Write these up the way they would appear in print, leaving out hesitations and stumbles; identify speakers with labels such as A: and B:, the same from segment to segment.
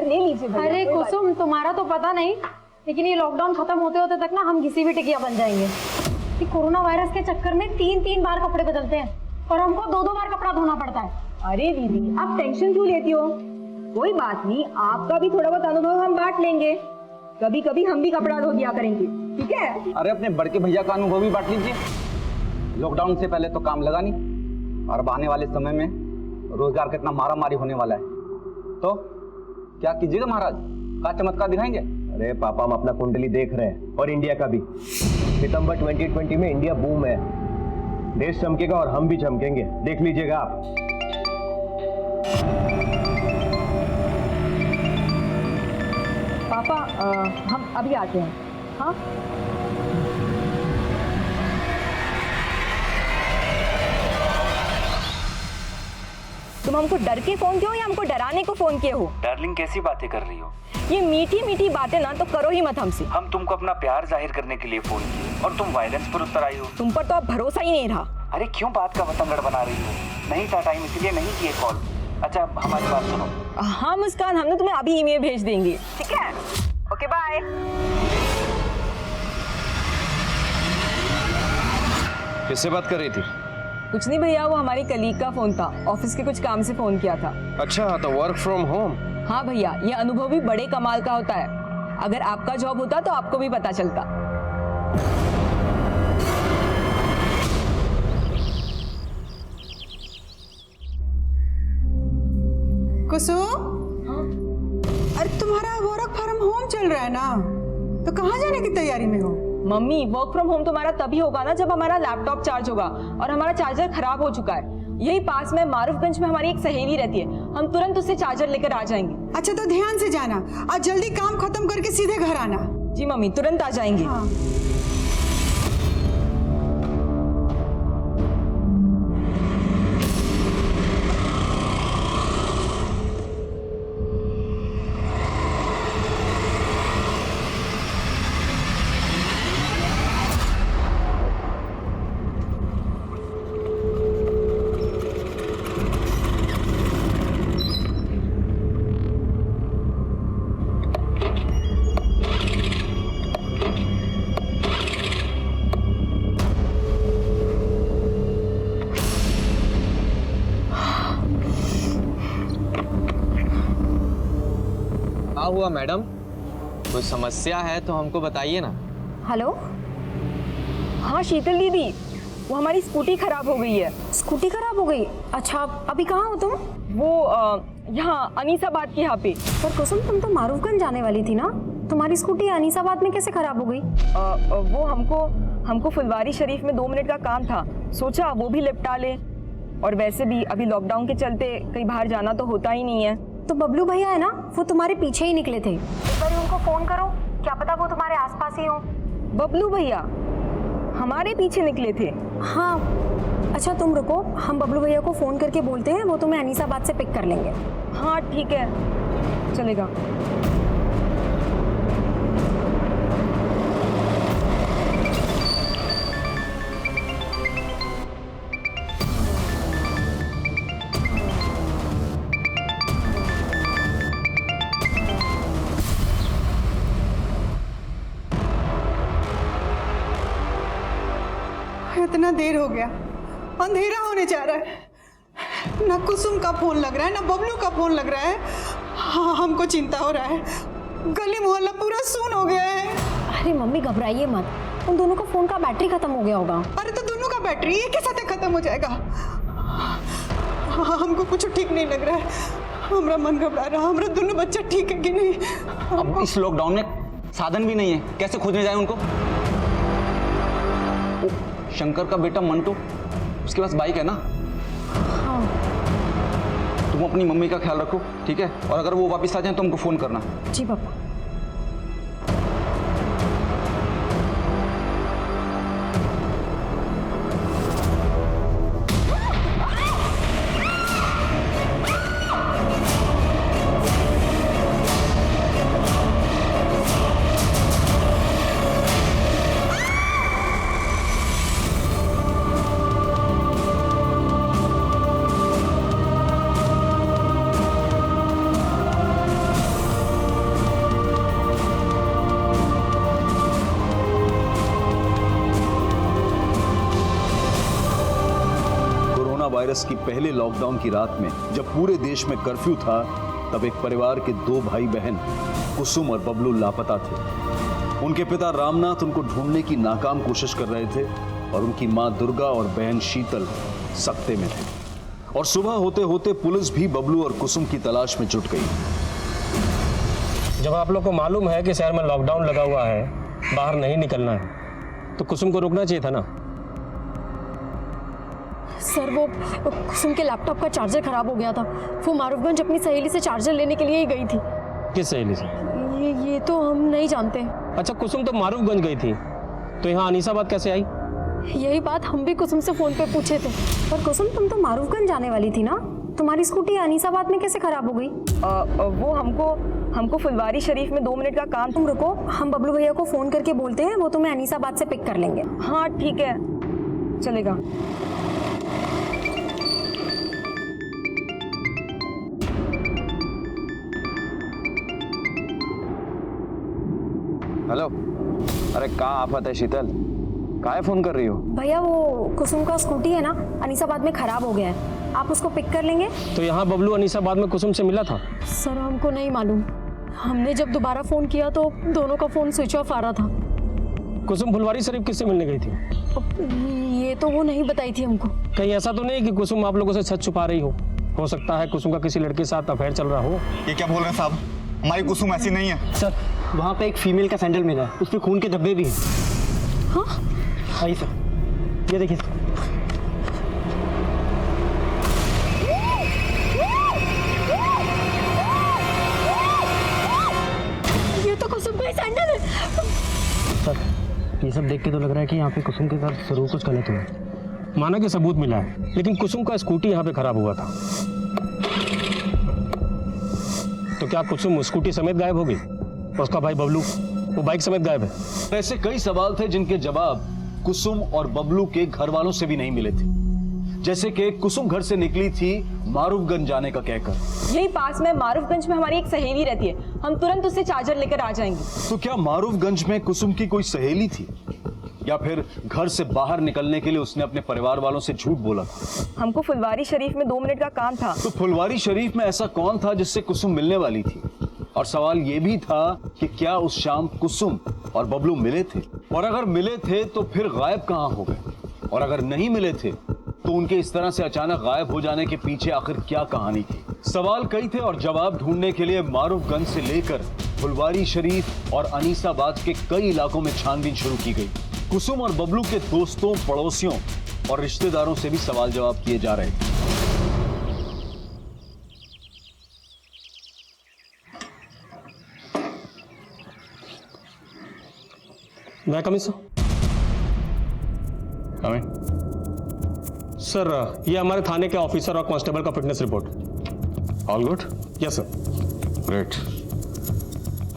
A: ले लीजिए भैया।
B: अरे कुसुम, तुम्हारा तो पता नहीं, लेकिन ये लॉकडाउन खत्म होते होते तक ना हम घिसी भी टिकिया बन जाएंगे। कि कोरोना वायरस के चक्कर में 3-3 बार कपड़े बदलते हैं और हमको 2-2 बार कपड़ा धोना पड़ता है।
A: अरे दीदी, आप टेंशन क्यों लेती हो? कोई बात नहीं, आपका भी थोड़ा बहुत अनुभव हम बांट लेंगे। कभी कभी हम भी कपड़ा धो दिया करेंगे, ठीक है?
C: अरे अपने बड़के भैया का अनुभव भी बांट लीजिए। लॉकडाउन से पहले तो काम लगा नहीं, और अब आने वाले समय में रोजगार का इतना मारा मारी होने वाला है, तो क्या कीजिएगा महाराज? क्या चमत्कार दिखाएंगे?
D: अरे पापा, हम अपना कुंडली देख रहे हैं, और इंडिया का भी। सितंबर 2020 में इंडिया बूम है, देश चमकेगा और हम भी चमकेंगे, देख लीजिएगा आप।
A: पापा हम अभी आते हैं। हाँ, तुम हमको डर के फोन किए हो या हमको डराने को फोन किए हो?
E: डार्लिंग, कैसी बातें कर रही हो?
A: ये मीठी मीठी बातें ना तो करो ही मत हमसे।
E: हम तुमको अपना प्यार जाहिर करने के लिए फोन किए और तुम वायलेंस पर उतर आई हो।
A: तुम पर तो अब भरोसा ही नहीं रहा।
E: अरे क्यों बात का बतंगड़ बना रही हो? नहीं था टाइम, इसलिए नहीं किए कॉल। अच्छा, अब हमारी बात सुनो।
A: हाँ मुस्कान, हम ना तुम्हें अभी ईमेल भेज देंगे, ठीक है? Okay bye.
D: किससे बात कर रही थी?
A: कुछ नहीं भैया, वो हमारी कलीग का फोन था, ऑफिस के कुछ काम से फोन किया था।
D: अच्छा, तो वर्क फ्रॉम होम।
A: हाँ भैया, ये अनुभव भी बड़े कमाल का होता है। अगर आपका जॉब होता तो आपको भी पता चलता।
F: कुसुम, अरे तुम्हारा वर्क फ्रॉम होम चल रहा है ना, तो कहाँ जाने की तैयारी में हो?
A: मम्मी, वर्क फ्रॉम होम तुम्हारा तभी होगा ना जब हमारा लैपटॉप चार्ज होगा, और हमारा चार्जर खराब हो चुका है। यही पास में मारूफगंज में हमारी एक सहेली रहती है, हम तुरंत उससे चार्जर लेकर आ जाएंगे।
F: अच्छा, तो ध्यान से जाना और जल्दी काम खत्म करके सीधे घर आना।
A: जी मम्मी, तुरंत आ जाएंगे।
F: हाँ।
G: हुआ मैडम, कोई समस्या है तो हमको बताइए ना।
B: हेलो।
A: हाँ शीतल दीदी, वो हमारी स्कूटी खराब हो गई है।
B: स्कूटी खराब हो गई? अच्छा, अभी कहाँ हो तुम?
A: वो यहाँ अनीसाबाद के यहाँ पे।
B: पर कुसुम, तुम तो मारूफगंज जाने वाली थी ना, तुम्हारी स्कूटी अनीसाबाद में कैसे खराब हो गई?
A: वो हमको फुलवारी शरीफ में 2 मिनट का काम था, सोचा वो भी निपटा ले। और वैसे भी अभी लॉकडाउन के चलते कहीं बाहर जाना तो होता ही नहीं है।
B: तो बबलू भैया है ना, वो तुम्हारे पीछे ही निकले थे। एक बार उनको फोन करो, क्या पता वो तुम्हारे आसपास ही हो।
A: बबलू भैया हमारे पीछे निकले थे?
B: हाँ। अच्छा तुम रुको, हम बबलू भैया को फोन करके बोलते हैं, वो तुम्हें अनीसाबाद से पिक कर लेंगे।
A: हाँ ठीक है, चलेगा।
F: इतना देर हो गया, अंधेरा होने जा रहा है। ना कुसुम का फोन लग रहा है, ना बबलू का फोन लग रहा है। हाँ, हमको चिंता हो रहा है, गली मोहल्ला पूरा सुन हो गया है।
B: अरे मम्मी घबराइए मत, उन दोनों का फोन का बैटरी खत्म हो गया होगा।
F: अरे तो दोनों का बैटरी एक के साथ खत्म हो जाएगा। हमको कुछ ठीक नहीं लग रहा है, हमारा मन घबरा रहा। हमारा दोनों बच्चा ठीक है कि नहीं?
C: अब इस लॉकडाउन में साधन भी नहीं है, कैसे खोजने जाए उनको? शंकर का बेटा मंटू, उसके पास बाइक है ना?
B: हाँ।
C: तुम अपनी मम्मी का ख्याल रखो, ठीक है? और अगर वो वापस आ जाए तो हमको फोन करना।
B: जी पापा।
H: वायरस की पहले लॉकडाउन की रात में जब पूरे देश में कर्फ्यू था, तब एक परिवार के 2 भाई बहन कुसुम और बबलू लापता थे। उनके पिता रामनाथ उनको ढूंढने की नाकाम कोशिश कर रहे थे और उनकी मां दुर्गा और बहन शीतल सकते में थे। और सुबह होते होते पुलिस भी बबलू और कुसुम की तलाश में जुट गई।
I: जब आप लोग को मालूम है कि शहर में लॉकडाउन लगा हुआ है, बाहर नहीं निकलना है, तो कुसुम को रुकना चाहिए था ना।
B: सर वो कुसुम के लैपटॉप का चार्जर खराब हो गया था। वो मारूफगंज अपनी सहेली से चार्जर लेने के लिए ही गई थी।
I: किस सहेली से?
B: ये तो हम नहीं जानते।
I: अच्छा, कुसुम तो मारूफगंज गई थी, तो यहाँ अनीसाबाद कैसे आई?
B: यही बात हम भी कुसुम से फोन पे पूछे थे। पर कुसुम, तुम तो मारूफगंज जाने वाली थी ना, तुम्हारी स्कूटी अनीसाबाद में कैसे खराब हो गई?
A: वो हमको फुलवारी शरीफ में 2 मिनट का काम।
B: तुम रुको, हम बबलू भैया को फोन करके बोलते हैं, वो तुम्हें अनीसाबाद से पिक कर लेंगे।
A: हाँ ठीक है, चलेगा।
D: हेलो, अरे कहाँ आफत है शीतल? काहे फोन कर रही हो?
B: भैया वो कुसुम का स्कूटी है ना, अनीसाबाद में खराब हो गया है, आप उसको पिक कर लेंगे?
I: तो यहाँ बबलू अनीसाबाद में कुसुम से मिला था?
B: सर हमको नहीं मालूम, हमने जब दोबारा फोन किया तो दोनों का फोन स्विच ऑफ आ रहा था।
I: कुसुम फुलवारी शरीफ किससे मिलने गई थी?
B: ये तो वो नहीं बताई थी हमको।
I: कहीं ऐसा तो नहीं कि कुसुम आप लोगों से सच छुपा रही हो सकता है कुसुम का किसी लड़के के साथ अफेयर चल रहा हो।
C: ये क्या बोल रहे हैं साहब? हमारी कुसुम ऐसी नहीं है।
J: सर वहाँ पे एक फीमेल का सैंडल मिला है, उस पे खून के धब्बे भी हैं।
B: हाँ?
J: आइए सर, ये देखिए।
B: ये तो कुसुम का ही सैंडल है।
J: सर ये सब देख के तो लग रहा है कि यहाँ पे कुसुम के साथ जरूर कुछ गलत हुआ।
I: माना कि सबूत मिला है, लेकिन कुसुम का स्कूटी यहाँ पे खराब हुआ था। तो क्या कुसुम स्कूटी समेत गायब हो गई? उसका भाई बबलू वो बाइक समेत गायब है।
H: ऐसे कई सवाल थे जिनके जवाब कुसुम और बबलू के घर वालों से भी नहीं मिले थे। जैसे कि कुसुम घर से निकली थी मारूफगंज जाने का कहकर।
A: यही पास में मारूफगंज में हमारी एक सहेली रहती है, हम तुरंत उससे चार्जर लेकर आ जाएंगे।
H: तो क्या मारूफगंज में कुसुम की कोई सहेली थी, या फिर घर से बाहर निकलने के लिए उसने अपने परिवार वालों से झूठ बोला था?
A: हमको फुलवारी शरीफ में 2 मिनट का काम था।
H: तो फुलवारी शरीफ में ऐसा कौन था जिससे कुसुम मिलने वाली थी? और सवाल यह भी था कि क्या उस शाम कुसुम और बबलू मिले थे, और अगर मिले थे तो फिर गायब कहां हो गए, और अगर नहीं मिले थे तो उनके इस तरह से अचानक गायब हो जाने के पीछे आखिर क्या कहानी थी? सवाल कई थे और जवाब ढूंढने के लिए मारूफगंज से लेकर फुलवारी शरीफ और अनीसाबाद के कई इलाकों में छानबीन शुरू की गई। कुसुम और बबलू के दोस्तों, पड़ोसियों और रिश्तेदारों से भी सवाल जवाब किए जा रहे थे।
I: मैं कमिंग सर, ये हमारे थाने के ऑफिसर और कांस्टेबल का fitness report.
H: All good?
I: Yes sir.
H: Great.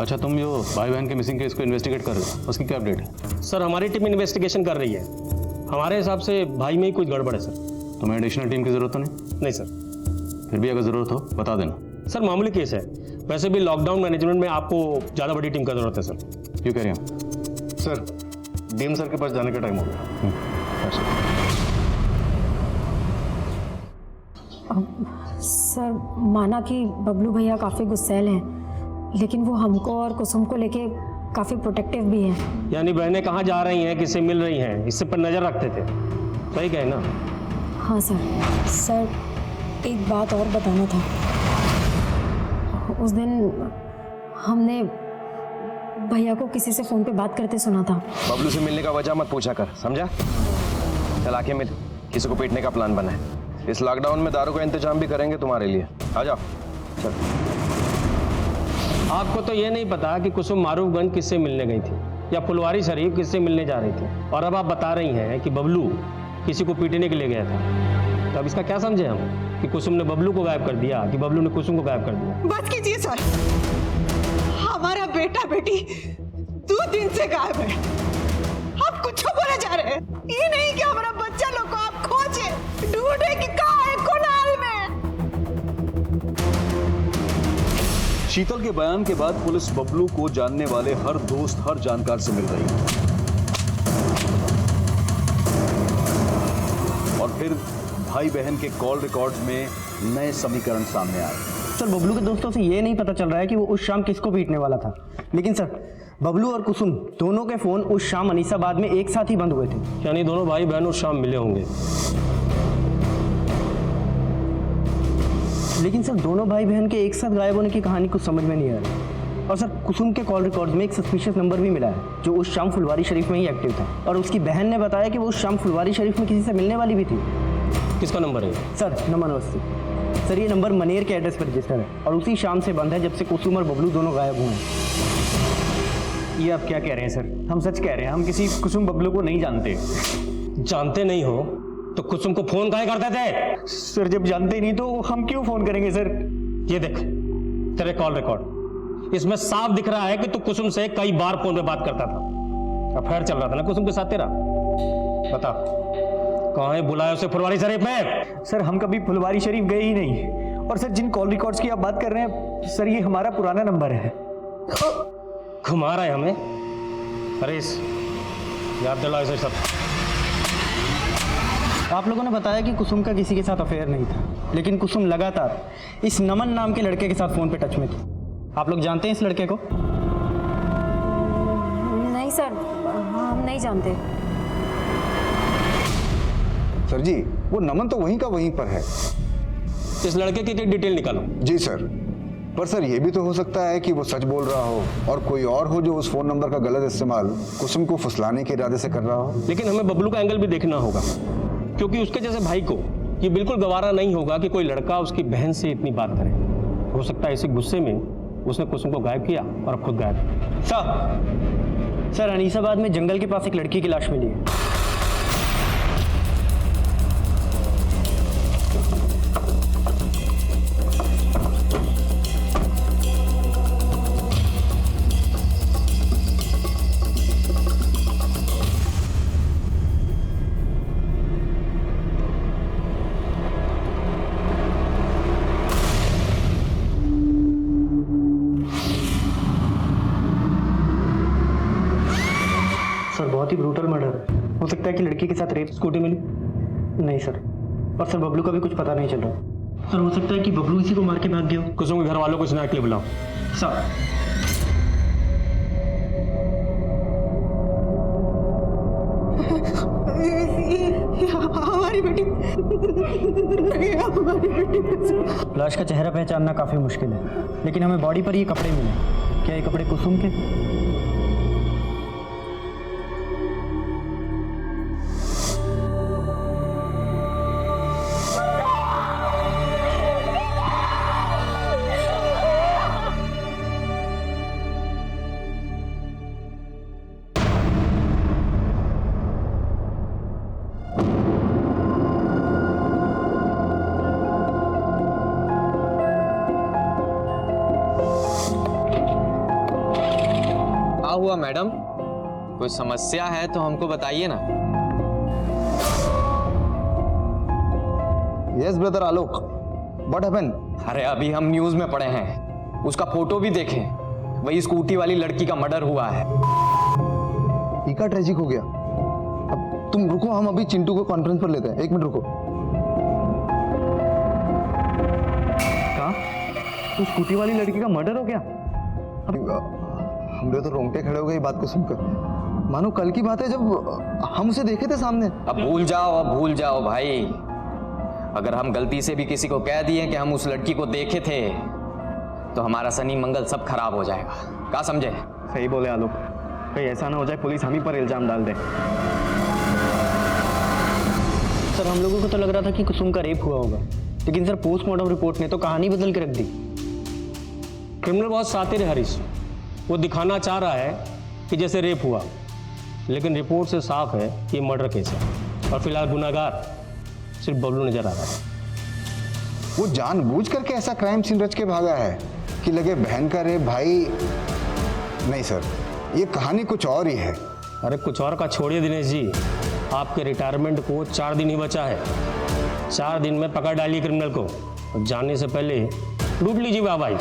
H: अच्छा, तुम जो भाई बहन के मिसिंग केस को इन्वेस्टिगेट कर रहे हो, उसकी क्या अपडेट है?
I: सर हमारी टीम इन्वेस्टिगेशन कर रही है। हमारे हिसाब से भाई में ही कुछ गड़बड़ है सर।
H: तुम्हें एडिशनल टीम की जरूरत तो नहीं?
I: नहीं सर।
H: फिर भी अगर जरूरत हो बता देना।
I: सर मामूली केस है, वैसे भी लॉकडाउन मैनेजमेंट में आपको ज़्यादा बड़ी टीम का जरूरत है सर।
H: क्यों कह रहे हो?
I: सर डीएम सर के पास जाने का टाइम हो गया।
B: सर माना कि बबलू भैया काफ़ी गुस्सैल हैं, लेकिन वो हमको और कुसुम को लेके काफ़ी प्रोटेक्टिव भी हैं।
I: यानी बहनें कहाँ जा रही हैं, किससे मिल रही हैं, इससे पर नज़र रखते थे। सही कहे ना?
B: हाँ सर। सर एक बात और बताना था। उस दिन हमने भैया को किसी से फ़ोन पे बात करते सुना था।
D: बबलू से मिलने का वजह मत पूछा कर, समझा? चल आके मिल, किसी को पीटने का प्लान बना है। इस लॉकडाउन में दारू का इंतजाम भी करेंगे तुम्हारे लिए। आ जाओ। चल।
I: आपको तो ये नहीं पता कि कुसुम मारूफगंज किससे मिलने गई थी या फुलवारी शरीफ किससे मिलने जा रही थी, और अब आप बता रही हैं कि बबलू किसी को पीटने के लिए गया था। तो अब इसका क्या समझे हम, कि कुसुम ने बबलू को गायब कर दिया कि बबलू ने कुसुम को गायब कर दिया?
F: बस कीजिए सर, हमारा बेटा बेटी 2 दिन से गायब है। आप कुछ बोले जा रहे हैं। ये नहीं कि हमारा बच्चा लोग को आप खोजे ढूंढे कि कहाँ है, कौन हाल में।
H: शीतल के बयान के बाद पुलिस बबलू को जानने वाले हर दोस्त, हर जानकार से मिल रही है, और फिर भाई बहन के कॉल रिकॉर्ड्स में नए समीकरण सामने आए।
J: सर बबलू के दोस्तों से ये नहीं पता चल रहा है कि वो उस शाम किसको पीटने वाला था, लेकिन सर बबलू और कुसुम दोनों के फोन उस शाम अनीसाबाद में एक साथ ही बंद हुए थे।
I: यानी दोनों भाई बहन उस शाम मिले होंगे।
J: लेकिन सर दोनों भाई बहन के एक साथ गायब होने की कहानी कुछ समझ में नहीं आ रही। और सर कुसुम के कॉल रिकॉर्ड्स में एक सस्पिशियस नंबर भी मिला है जो उस शाम फुलवारी शरीफ में ही एक्टिव था, और उसकी बहन ने बताया कि वो उस शाम फुलवारी शरीफ में किसी से मिलने वाली भी थी।
I: किसका नंबर है?
J: Sir number 80। सर ये नंबर मनेर के एड्रेस पर रजिस्टर है और उसी शाम से बंद है जब से कुसुम और बबलू दोनों गायब हुए हैं।
K: ये आप क्या कह रहे हैं सर? हम सच कह रहे हैं, हम किसी कुसुम बबलू को नहीं जानते।
I: जानते नहीं हो तो कुसुम को फोन काहे करते थे?
K: सर जब जानते ही नहीं तो हम क्यों फोन करेंगे सर?
I: ये देख तेरे कॉल रिकॉर्ड, इसमें साफ दिख रहा है कि तू कुसुम से कई बार फोन पे बात करता था। अफेयर चल रहा था ना कुसुम के साथ तेरा? बता कहाँ है बुलाया उसे फुलवारी शरीफ में?
K: सर हम कभी फुलवारी शरीफ गए ही नहीं। और सर जिन कॉल रिकॉर्ड्स की आप बात कर रहे हैं सर ये हमारा पुराना नंबर है।
I: घुमा रहा है हमें। अरे याद दिलाओ इसे सब।
J: आप लोगों ने बताया कि कुसुम का किसी के साथ अफेयर नहीं था, लेकिन कुसुम लगातार इस नमन नाम के लड़के के साथ फोन पे टच में थी। आप लोग जानते हैं इस लड़के को?
B: नहीं सर, हम नहीं जानते।
L: सर जी वो नमन तो वहीं का वहीं पर है।
I: इस लड़के की डिटेल निकालो।
L: जी सर, पर सर ये भी तो हो सकता है कि वो सच बोल रहा हो और कोई और हो जो उस फोन नंबर का गलत इस्तेमाल कुसुम को फुसलाने के इरादे से कर रहा हो।
I: लेकिन हमें बबलू का एंगल भी देखना होगा, क्योंकि उसके जैसे भाई को ये बिल्कुल गवारा नहीं होगा कि कोई लड़का उसकी बहन से इतनी बात करे। हो सकता है इसी गुस्से में उसने कुसुम को गायब किया और अब खुद गायब।
J: सर अनीसाबाद में जंगल के पास एक लड़की की लाश मिली है। सर बहुत ही ब्रूटल मर्डर है। हो सकता है कि लड़की के साथ रेप।
I: स्कूटी मिली?
J: नहीं सर, और सर बबलू का भी कुछ पता नहीं चल रहा। सर हो सकता है कि बबलू इसी को मार के भाग गया हो।
I: कुसुम के घर वालों को सुना के लिए बुलाओ।
J: सर
F: हमारी बेटी नहीं, हमारी बेटी।
J: लाश का चेहरा पहचानना काफी मुश्किल है, लेकिन हमें बॉडी पर ये कपड़े मिले। क्या ये कपड़े कुसुम के?
G: क्या हुआ मैडम? कोई समस्या है तो हमको बताइए ना।
L: Yes brother Alok, what happened?
G: अरे अभी हम न्यूज में पढ़े हैं, उसका फोटो भी देखें, वही स्कूटी वाली लड़की का मर्डर हुआ है।
L: इका ट्रेजिक हो गया। अब तुम रुको, हम अभी चिंटू को कॉन्फ्रेंस पर लेते हैं। 1 मिनट रुको।
J: कहाँ? तो स्कूटी वाली लड़की का मर्डर हो गया?
L: हमरे तो रोंगटे खड़े हो गए बात को सुनकर। मानो कल की बात है जब हम उसे देखे थे सामने।
G: अब भूल जाओ भाई। अगर हम गलती से भी किसी को कह दिए कि हम उस लड़की को देखे थे तो हमारा शनि मंगल सब खराब हो जाएगा। क्या समझे?
J: सही बोले आलोक, कहीं ऐसा ना हो जाए पुलिस हम ही पर इल्जाम डाल दे। सर हम लोगों को तो लग रहा था कि कुसुम का रेप हुआ होगा, लेकिन सर पोस्टमार्टम रिपोर्ट ने तो कहानी बदल के रख दी।
I: क्रिमिनल बहुत शातिर है हरीश, वो दिखाना चाह रहा है कि जैसे रेप हुआ, लेकिन रिपोर्ट से साफ है कि मर्डर केस है और फिलहाल गुनाहगार सिर्फ बबलू नजर आ रहा है।
L: वो जानबूझ करके ऐसा क्राइम सीन रच के भागा है कि लगे बहन का रेप। भाई नहीं सर, ये कहानी कुछ और ही है।
I: अरे कुछ और का छोड़िए दिनेश जी, आपके रिटायरमेंट को 4 दिन ही बचा है। 4 दिन में पकड़ डालिए क्रिमिनल को और जाने से पहले लूट लीजिए वाहवाही।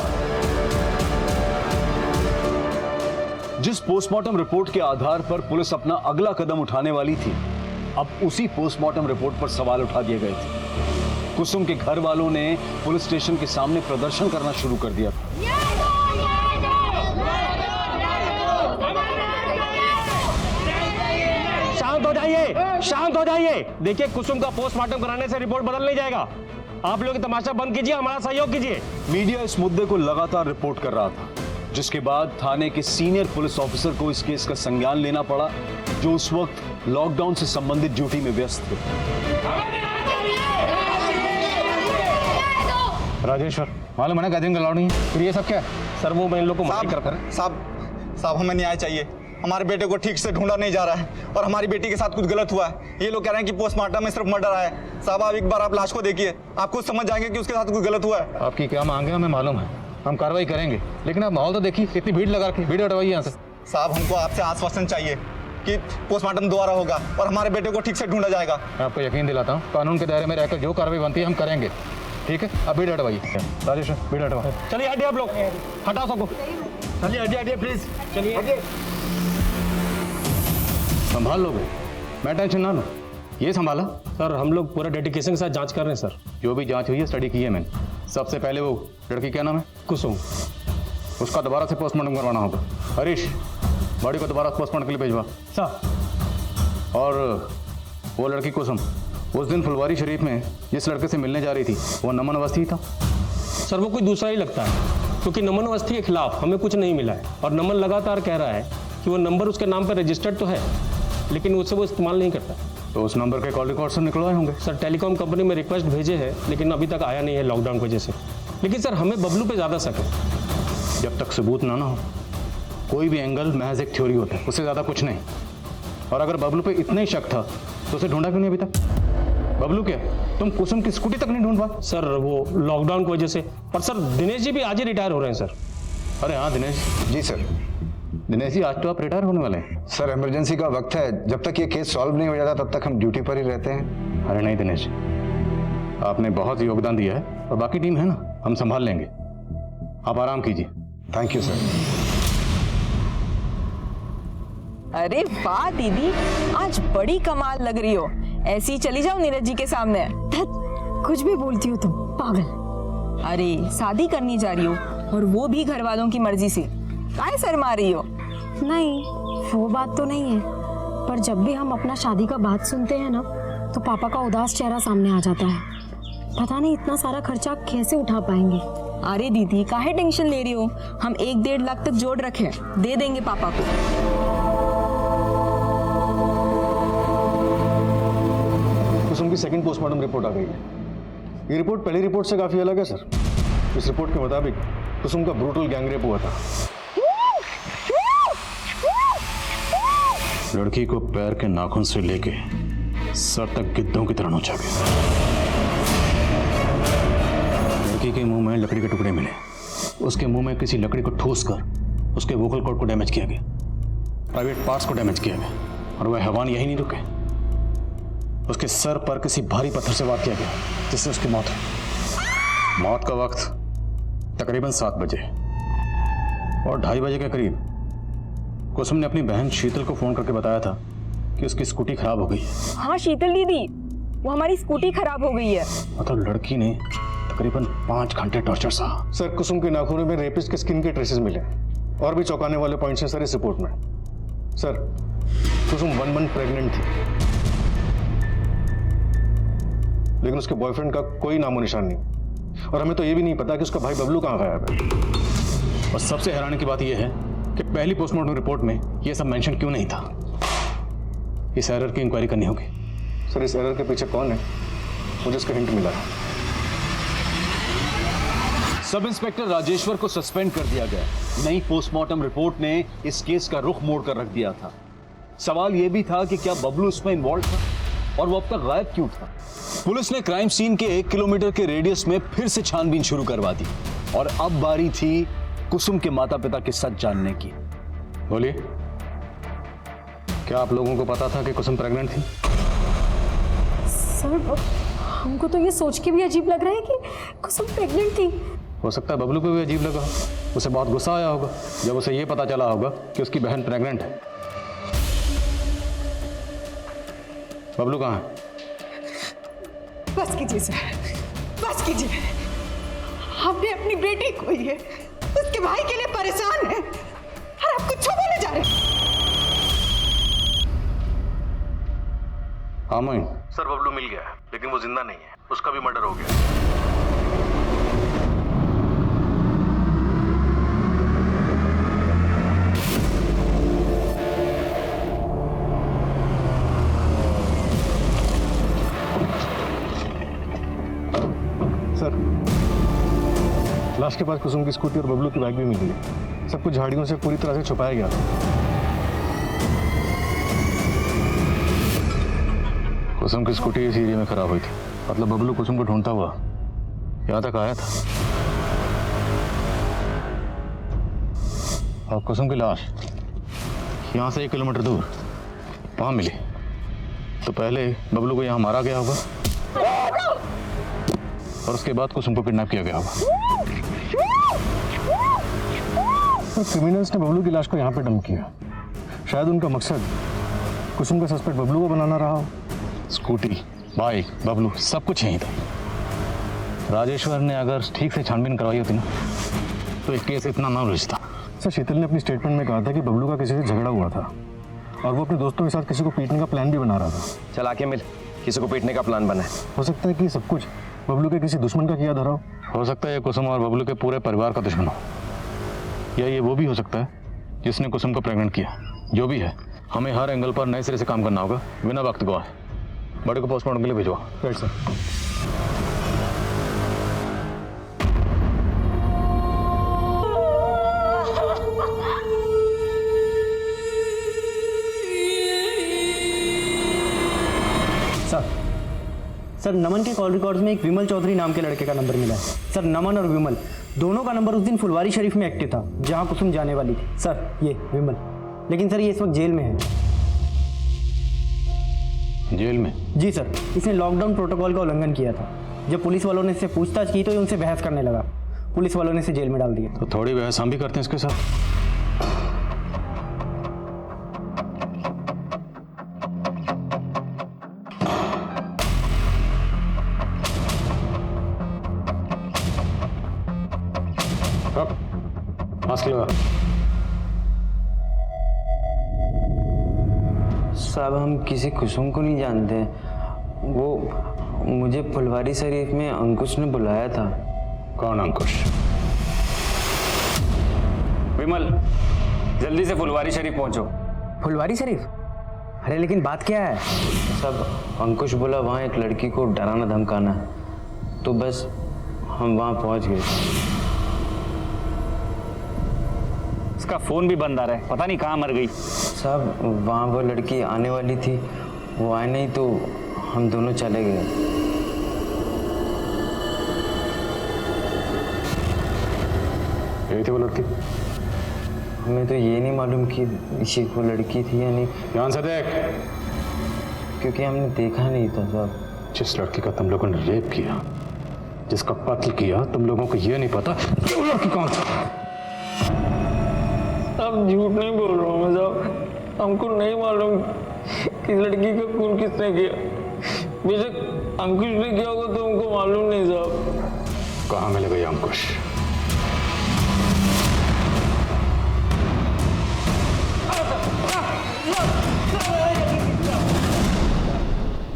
H: जिस पोस्टमार्टम रिपोर्ट के आधार पर पुलिस अपना अगला कदम उठाने वाली थी, अब उसी पोस्टमार्टम रिपोर्ट पर सवाल उठा दिए गए थे। कुसुम के घर वालों ने पुलिस स्टेशन के सामने प्रदर्शन करना शुरू कर दिया था।
I: शांत हो जाइए, शांत हो जाइए। देखिए, कुसुम का पोस्टमार्टम कराने से रिपोर्ट बदल नहीं जाएगा। आप लोग तमाशा बंद कीजिए, हमारा सहयोग कीजिए।
H: मीडिया इस मुद्दे को लगातार रिपोर्ट कर रहा था, जिसके बाद थाने के सीनियर पुलिस ऑफिसर को इस केस का संज्ञान लेना पड़ा, जो उस वक्त लॉकडाउन से संबंधित ड्यूटी में व्यस्त थे।
C: राजेश्वर, मालूम है ना गैदरिंग अलाउड नहीं है, फिर ये सब क्या है?
I: सर वो मैं इन लोग को माफ करता हूं।
C: साहब हमें न्याय चाहिए। हमारे बेटे को ठीक से ढूंढा नहीं जा रहा है और हमारी बेटी के साथ कुछ गलत हुआ है। ये लोग कह रहे हैं कि पोस्टमार्टम में सिर्फ मर्डर आया है। साहब आप एक बार आप लाश को देखिए, आप खुद समझ जाएंगे कि उसके साथ कुछ गलत हुआ है।
M: आपकी क्या मांग है हमें मालूम है, हम कार्रवाई करेंगे, लेकिन आप माहौल तो देखिए, इतनी भीड़ लगा के वीडियो हटवाइए यहाँ से।
C: साहब हमको आपसे आश्वासन चाहिए कि पोस्टमार्टम दोबारा होगा और हमारे बेटे को ठीक से ढूंढा जाएगा।
M: मैं आपको यकीन दिलाता हूँ, कानून के दायरे में रहकर जो कार्रवाई बनती है हम करेंगे। ठीक है, अब वीडियो हटवाइए। राजेश्वर, वीडियो हटवा।
I: चलिए हटिए आप लोग, हटाओ सबको। चलिए हटिए प्लीज, चलिए।
M: संभाल लोगे, मैं टेंशन ना लो, ये संभाला।
I: सर हम लोग पूरा डेडिकेशन के साथ जांच कर रहे हैं सर।
M: जो भी जांच हुई है स्टडी की है मैंने। सबसे पहले वो लड़की क्या नाम है?
I: कुसुम।
M: उसका दोबारा से पोस्टमार्टम करवाना होगा। हरीश, बॉडी को दोबारा पोस्टमार्टम के लिए भिजवा।
I: सर।
M: और वो लड़की कुसुम, उस दिन फुलवारी शरीफ में जिस लड़के से मिलने जा रही थी, वो नमन अवस्थी था?
I: सर वो कोई दूसरा ही लगता है, क्योंकि नमन अवस्थी के खिलाफ हमें कुछ नहीं मिला है और नमन लगातार कह रहा है कि वो नंबर उसके नाम पर रजिस्टर्ड तो है, लेकिन उससे वो इस्तेमाल नहीं करता।
M: तो उस नंबर के कॉल रिकॉर्ड से निकलवाए होंगे।
I: सर टेलीकॉम कंपनी में रिक्वेस्ट भेजे हैं, लेकिन अभी तक आया नहीं है लॉकडाउन की वजह से। लेकिन सर हमें बबलू पे ज़्यादा शक है।
M: जब तक सबूत ना हो, कोई भी एंगल महज एक थ्योरी होता है, उससे ज़्यादा कुछ नहीं। और अगर बबलू पे इतना ही शक था तो उसे ढूंढा क्यों नहीं अभी तक? बबलू क्या, तुम कुसुम की स्कूटी तक नहीं ढूंढ पा?
I: सर वो लॉकडाउन की वजह से। पर सर दिनेश जी भी आज ही रिटायर हो रहे हैं सर।
M: अरे हाँ दिनेश
L: जी सर।
M: दिनेश जी, आज तो आप रिटायर होने वाले हैं।
L: सर इमरजेंसी का वक्त है, जब तक ये केस सॉल्व नहीं हो जाता तब तक हम ड्यूटी पर ही रहते हैं।
M: अरे नहीं दिनेश, आपने बहुत योगदान दिया है और बाकी टीम है ना, हम संभाल लेंगे, आप आराम कीजिए।
L: Thank you sir.
A: अरे वाह दीदी, आज बड़ी कमाल लग रही हो। ऐसी चली जाओ नीरज जी के सामने।
B: कुछ भी बोलती हो तुम, पागल।
A: अरे शादी करनी जा रही हो और वो भी घर वालों की मर्जी से, काहे शर्मा रही हो?
B: नहीं, वो बात तो नहीं है, पर जब भी हम अपना शादी का बात सुनते हैं ना, तो पापा का उदास चेहरा सामने आ जाता है। पता नहीं इतना सारा खर्चा कैसे उठा पाएंगे।
A: अरे दीदी काहे टेंशन ले रही हो, हम 1-1.5 लाख तक जोड़ रखे हैं, दे देंगे पापा को।
H: कुसुम की सेकंड पोस्टमार्टम रिपोर्ट आ गई है। ये रिपोर्ट पहली रिपोर्ट से काफी अलग है सर। इस रिपोर्ट के मुताबिक कुसुम का ब्रूटल गैंगरेप हुआ था।
M: लड़की को पैर के नाखून से लेके सर तक गिद्धों की तरह नोचा गया। लड़की के मुंह में लकड़ी के टुकड़े मिले, उसके मुंह में किसी लकड़ी को ठूस कर उसके वोकल कॉर्ड को डैमेज किया गया, प्राइवेट पार्ट्स को डैमेज किया गया, और वह हैवान यही नहीं रुके, उसके सर पर किसी भारी पत्थर से वार किया गया, जिससे उसकी मौत हुई। मौत का वक्त तकरीबन 7 बजे और 2:30 बजे के करीब कुसुम ने अपनी बहन शीतल को फोन करके बताया था कि उसकी स्कूटी खराब हो गई है।
A: हाँ शीतल दीदी, वो हमारी स्कूटी खराब हो गई है।
M: मतलब लड़की ने तकरीबन 5 घंटे टॉर्चर सहा।
H: सर कुसुम के नाखूनों में रेपिस्ट के स्किन के ट्रेसेस मिले और भी चौंकाने वाले पॉइंट्स हैं सर इस रिपोर्ट में। सर कुसुम 1 मंथ प्रेग्नेंट थी, लेकिन उसके बॉयफ्रेंड का कोई नामो निशान नहीं, और हमें तो ये भी नहीं पता कि उसका भाई बबलू कहाँ गायब है।
M: और सबसे हैरानी की बात यह है कि पहली पोस्टमार्टम रिपोर्ट में यह सब मेंशन क्यों नहीं था। इस एरर की इंक्वायरी करनी होगी।
H: सर इस एरर के पीछे कौन है, मुझे इसका हिंट मिला है। सब इंस्पेक्टर राजेश्वर को सस्पेंड कर दिया गया। नई पोस्टमार्टम रिपोर्ट ने इस केस का रुख मोड़ कर रख दिया था। सवाल यह भी था कि क्या बबलू इसमें इन्वॉल्व था और वो अब तक गायब क्यों था। पुलिस ने क्राइम सीन के 1 किलोमीटर के रेडियस में फिर से छानबीन शुरू करवा दी और अब बारी थी कुसुम के माता पिता के सच जानने की।
M: बोलिए, क्या आप लोगों को पता था कि कुसुम प्रेग्नेंट थी?
B: सर हमको तो ये सोच के भी अजीब लग रहा है कि कुसुम प्रेग्नेंट थी।
M: हो सकता है बबलू को भी अजीब लगा, उसे बहुत गुस्सा आया होगा जब उसे ये पता चला होगा कि उसकी बहन प्रेग्नेंट है। बबलू कहाँ है?
F: बस कीजिए सर, बस कीजिए। हमने अपनी बेटी खोई है, उसके भाई के लिए परेशान है और आप कुछ बोले जा रहे हैं।
M: हाँ मोइन,
D: सर बबलू मिल गया है, लेकिन वो जिंदा नहीं है, उसका भी मर्डर हो गया।
M: सर, लाश के पास कुसुम की स्कूटी और बबलू की बाइक भी मिल गई। सब कुछ झाड़ियों से पूरी तरह से छुपाया गया था। कुसुम की स्कूटी इस एरिया में खराब हुई थी, मतलब बबलू कुसुम को ढूंढता हुआ यहाँ तक आया था और कुसुम की लाश यहाँ से 1 किलोमीटर दूर वहाँ मिली। तो पहले बबलू को यहाँ मारा गया होगा और उसके बाद कुसुम को किडनैप किया गया होगा। तो क्रिमिनल्स ने बबलू की लाश को यहाँ पे डंप किया। शायद उनका मकसद कुसुम का सस्पेक्ट बबलू को बनाना रहा हो। स्कूटी, बाइक, बबलू सब कुछ यहीं था। राजेश्वर ने अगर ठीक से छानबीन करवाई होती ना तो एक केस इतना ना उलझता। सर, शीतल ने अपनी स्टेटमेंट में कहा था कि बबलू का किसी से झगड़ा हुआ था और वो अपने दोस्तों के साथ किसी को पीटने का प्लान भी बना रहा था।
D: चल आके मिल, किसी को पीटने का प्लान बना है।
M: हो सकता है कि सब कुछ बबलू के किसी दुश्मन का किया धरा हो सकता है ये कुसुम और बबलू के पूरे परिवार का दुश्मन हो, या ये वो भी हो सकता है जिसने कुसुम को प्रेग्नेंट किया। जो भी है, हमें हर एंगल पर नए सिरे से काम करना होगा बिना वक्त गवाए। बड़े को पोस्टमार्टम के लिए भिजवा। Right sir.
J: सर, नमन के कॉल रिकॉर्ड्स में एक विमल चौधरी नाम के लड़के का नंबर मिला है। सर, नमन और विमल दोनों का नंबर उस दिन फुलवारी शरीफ में एक्टिव था जहां कुसुम जाने वाली थी। सर, ये विमल, लेकिन सर ये इस वक्त जेल में है।
M: जेल में?
J: जी सर, इसने लॉकडाउन प्रोटोकॉल का उल्लंघन किया था। जब पुलिस वालों ने इससे पूछताछ की तो ये उनसे बहस करने लगा। पुलिस वालों ने इसे जेल में डाल दिया।
M: तो थोड़ी बहस हम भी करते हैं इसके साथ। मास्क लगा।
N: साहब, हम किसी कुसुम को नहीं जानते। वो मुझे फुलवारी शरीफ में अंकुश ने बुलाया था।
M: कौन अंकुश?
K: विमल, जल्दी से फुलवारी शरीफ पहुंचो।
J: फुलवारी शरीफ? अरे लेकिन बात क्या है?
N: सब अंकुश बोला वहाँ एक लड़की को डराना धमकाना, तो बस हम वहाँ पहुँच गए।
K: उसका फोन भी बंद आ रहा है, पता नहीं कहाँ मर गई।
N: साहब, वहाँ वो लड़की आने वाली थी, वो आए नहीं तो हम दोनों चले गए।
M: यही थी वो लड़की?
N: हमें तो ये नहीं मालूम कि इसी वो लड़की थी या नहीं।
M: ध्यान से देख,
N: क्योंकि हमने देखा नहीं था साहब।
M: जिस लड़की का तुम लोगों ने रेप किया, जिसका कत्ल किया, तुम लोगों को ये नहीं पता कि वो लड़की कौन थी।
O: अब झूठ नहीं बोल रहा हूँ मैं साहब, हमको नहीं मालूम कि लड़की का खून किसने किया। बेशक अंकुश ने किया होगा तो हमको मालूम नहीं साहब।
M: कहाँ मिलेगा ये अंकुश?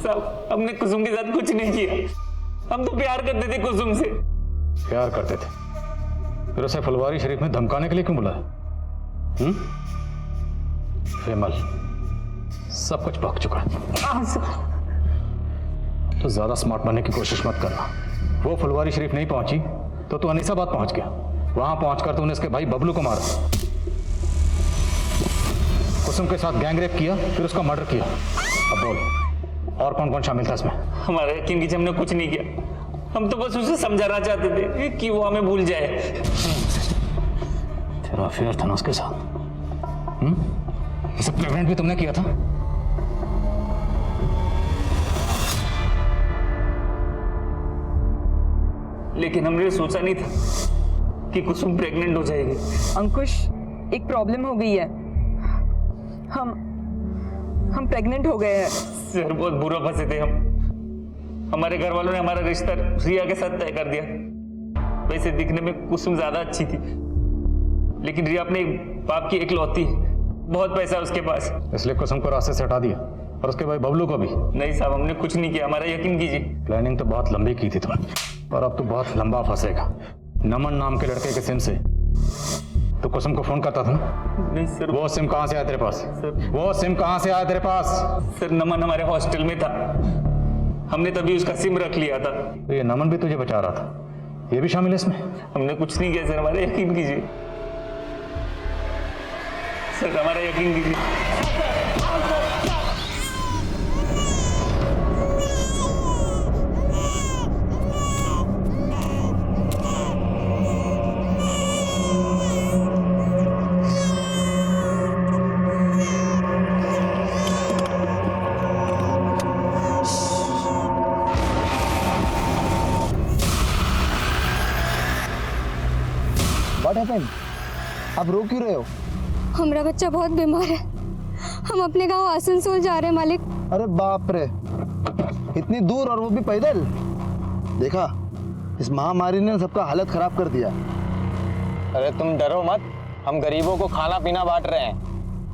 O: साहब, हमने कुसुम के साथ कुछ नहीं किया। हम तो प्यार करते थे कुसुम से।
M: प्यार करते थे? फिर उसे फुलवारी शरीफ में धमकाने के लिए क्यों बुलाया? विमल, सब कुछ पक चुका है। तो ज्यादा स्मार्ट बनने की कोशिश मत करना। वो फुलवारी शरीफ नहीं पहुंची तो तू अनीसाबाद पहुंच गया। वहां पहुंचकर तूने उसके भाई बबलू को मारा, कुसुम के साथ गैंग रेप किया, फिर उसका मर्डर किया। अब बोल, और कौन कौन शामिल था इसमें?
O: हमारा यकीन कीजिए, हमने कुछ नहीं किया। हम तो बस उसे समझाना चाहते थे कि वो हमें भूल जाए।
M: तेरा अफेयर था ना उसके साथ? इसे प्रेग्नेंट भी तुमने किया था?
O: लेकिन हमने सोचा नहीं था कि कुसुम प्रेग्नेंट हो जाएगी।
A: अंकुश, एक प्रॉब्लम हो गई है। हम प्रेग्नेंट हो गए हैं।
O: सर, बहुत बुरा फंसे थे हम। हमारे घर वालों ने हमारा रिश्ता रिया के साथ तय कर दिया। वैसे दिखने में कुसुम ज्यादा अच्छी थी, लेकिन रिया अपने बाप की इकलौती, बहुत पैसा है उसके पास।
M: इसलिए कुसुम को रास्ते से हटा दिया और उसके भाई बबलू को भी।
O: नहीं साहब, हमने कुछ नहीं किया, हमारा यकीन कीजिए।
M: प्लानिंग तो बहुत लंबी की थी तुम, और अब तो बहुत लंबा फंसेगा। नमन नाम के लड़के के सिम से तो कुसुम को फोन करता था ना?
O: नहीं सर।
M: वो सिम कहाँ से आया तेरे पास?
O: सर
M: वो सिम कहाँ से आया तेरे पास?
O: सर नमन हमारे हॉस्टल में था, हमने तभी उसका सिम रख लिया था।
M: तो ये नमन भी तुझे बचा रहा था, ये भी शामिल है इसमें?
O: हमने कुछ नहीं किया सर, हमारा यकीन कीजिए सर, हमारा यकीन कीजिए।
J: What happened? आप रो क्यों रहे हो?
B: हमारा बच्चा बहुत बीमार है, हम अपने गांव आसनसोल जा रहे हैं मालिक।
J: अरे बाप रे, इतनी दूर और वो भी पैदल? देखा, इस महामारी ने सबका हालत खराब कर दिया।
G: अरे तुम डरो मत, हम गरीबों को खाना पीना बांट रहे हैं।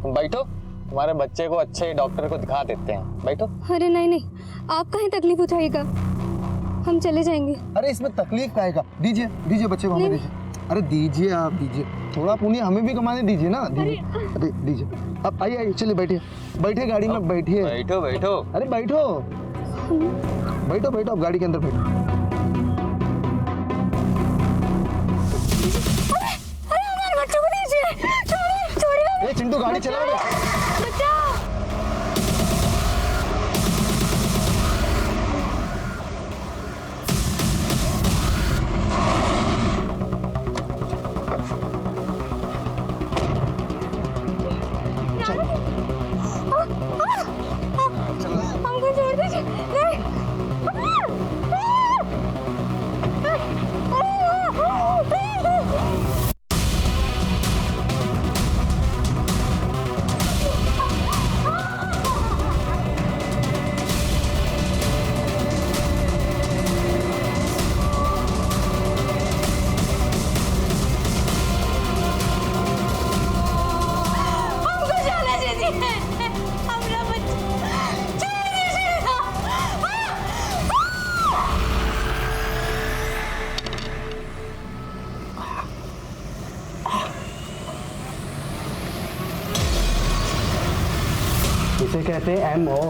G: तुम बैठो, तुम्हारे बच्चे को अच्छे डॉक्टर को दिखा देते हैं। बैठो।
B: अरे नहीं नहीं, आप कहीं तकलीफ उठाइएगा, हम चले जाएंगे।
J: अरे इसमें तकलीफ काहे का? दीजिए दीजिए बच्चे को हमें दीजिए। अरे दीजिए, आप दीजिए, थोड़ा पुण्य हमें भी कमाने दीजिए ना। दीजिए दीजिए। अब आइए आइए, चलिए बैठिए, बैठिए गाड़ी में, बैठिए।
G: बैठो बैठो।
J: अरे बैठो बैठो बैठो, अब गाड़ी के अंदर बैठो।
B: अरे हमारे बच्चों को दीजिए, छोड़िए छोड़िए।
J: ए चिंटू, गाड़ी चला बे।
B: बच्चा। हमको छोड़ दीजिए। नहीं। हमको जाने दीजिए, हमारा बच्चा छोड़ दीजिए।
J: इसे कहते हैं MO,